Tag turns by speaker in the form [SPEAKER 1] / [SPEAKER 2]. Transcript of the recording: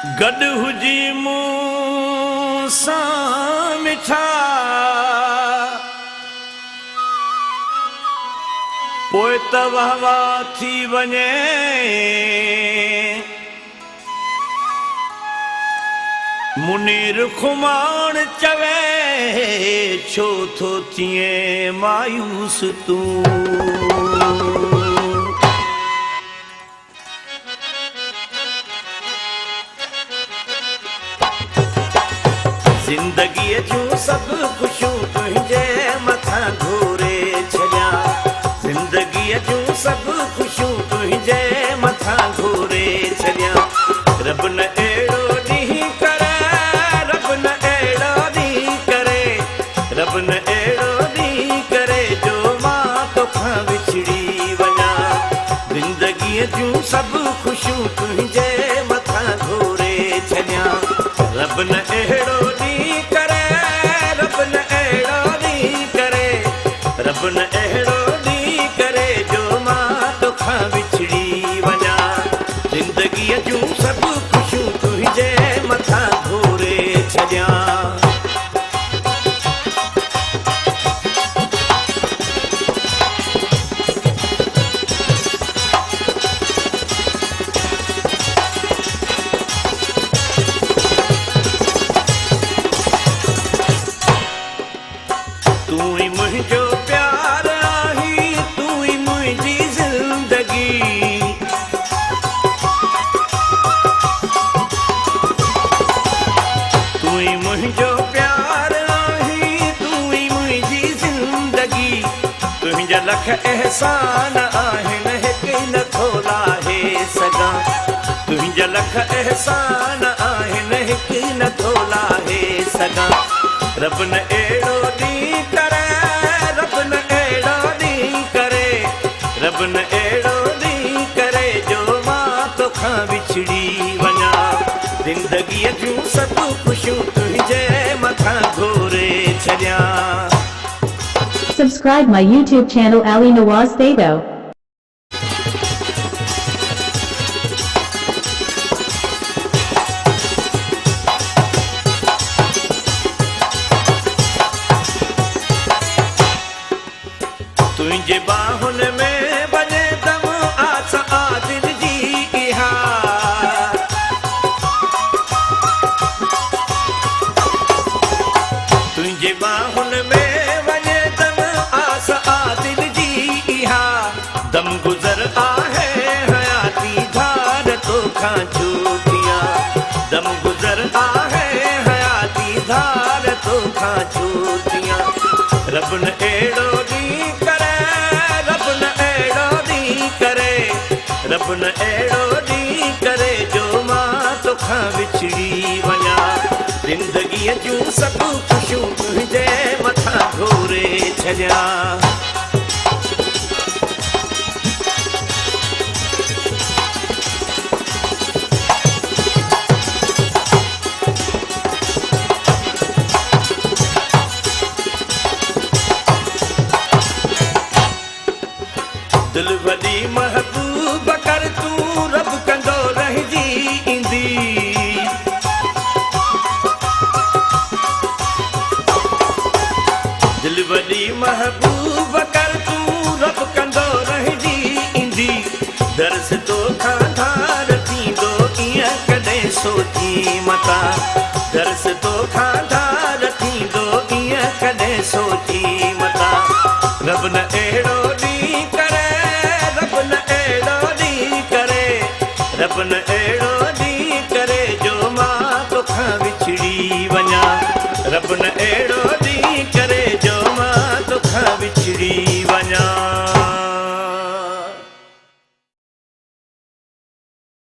[SPEAKER 1] गॾु हुजी मूं सां मिठा पोइ त वाह वाह थी वञे मुनीर खुमाण चवे छो थो थिए मायूस तूं ज़िंदगीअ जूं सभु ख़ुशियूं तुंहिंजे मथां घोरे छॾियां ज़िंदगीअ जूं सभु ख़ुशियूं तुंहिंजे मथां घोरे छॾियां रब न अहिड़ो ॾींहुं करे रब न अहिड़ो ॾींहुं करे रब न अहिड़ो ॾींहुं करे जो मां तोखां विछड़ी वञा ज़िंदगीअ जूं सभु ख़ुशियूं तुंहिंजे मथां घोरे छॾियां रब न अहिड़ो रब न अहिड़ो ॾींहुं करे जो मां तोखां विछड़ी वञा ज़िंदगीअ जूं सभु ख़ुशियूं तुंहिंजे मथां घोरे छॾियां तूं ई मुंहिंजो प्यार आहीं तूं ई मुंहिंजी ज़िंदगी तूं ई मुंहिंजो प्यार आहीं तूं ई मुंहिंजी ज़िंदगी तुंहिंजा लख एहसान आहिनि हिकु नथो लाहे सघां तुंहिंजा लख एहसान आहिनि हिकु नथो लाहे सघां रब न अहिड़ो ॾींहुं करे रब न अहिड़ो ॾींहुं करे रब न अहिड़ो ॾींहुं करे जो मां तोखां विछड़ी वञा ज़िंदगीअ जूं सभु ख़ुशियूं तुंहिंजे मथां घोरे छॾियां
[SPEAKER 2] Subscribe my YouTube channel Ali Nawaz Thado.
[SPEAKER 1] तुंहिंजे बाहुनि में वञे दम आस आदिल जी इहा तुंहिंजे बाहुनि में वञे दम आस आदिल जी इहा दम गुज़र आहे हयाती धार तोखां छो थियां दम गुज़र आहे हयाती धार तोखां छो थियां रब न अहिड़ो ॾींहुं करे रब न अहिड़ो ॾींहुं करे रब न अहिड़ो ॾींहुं करे जो मां तोखां विछड़ी वञा ज़िंदगीअ जूं सभु ख़ुशियूं तुंहिंजे मथां घोरे छॾियां दिल वॾी महबूब कर तूं रब कंदो रहिजी ईंदी दिल वॾी महबूब कर तूं रब कंदो रहिजी ईंदी दर्स तोखां धार थींदो ईअं कॾहिं सोची मता दर्स तोखां धार थींदो ईअं कॾहिं सोची मता रब न अहिड़ो ॾींहुं करे रब न अहिड़ो ॾींहुं करे रब न अहिड़ो ॾींहुं करे जो मां तोखां विछड़ी वञा रब न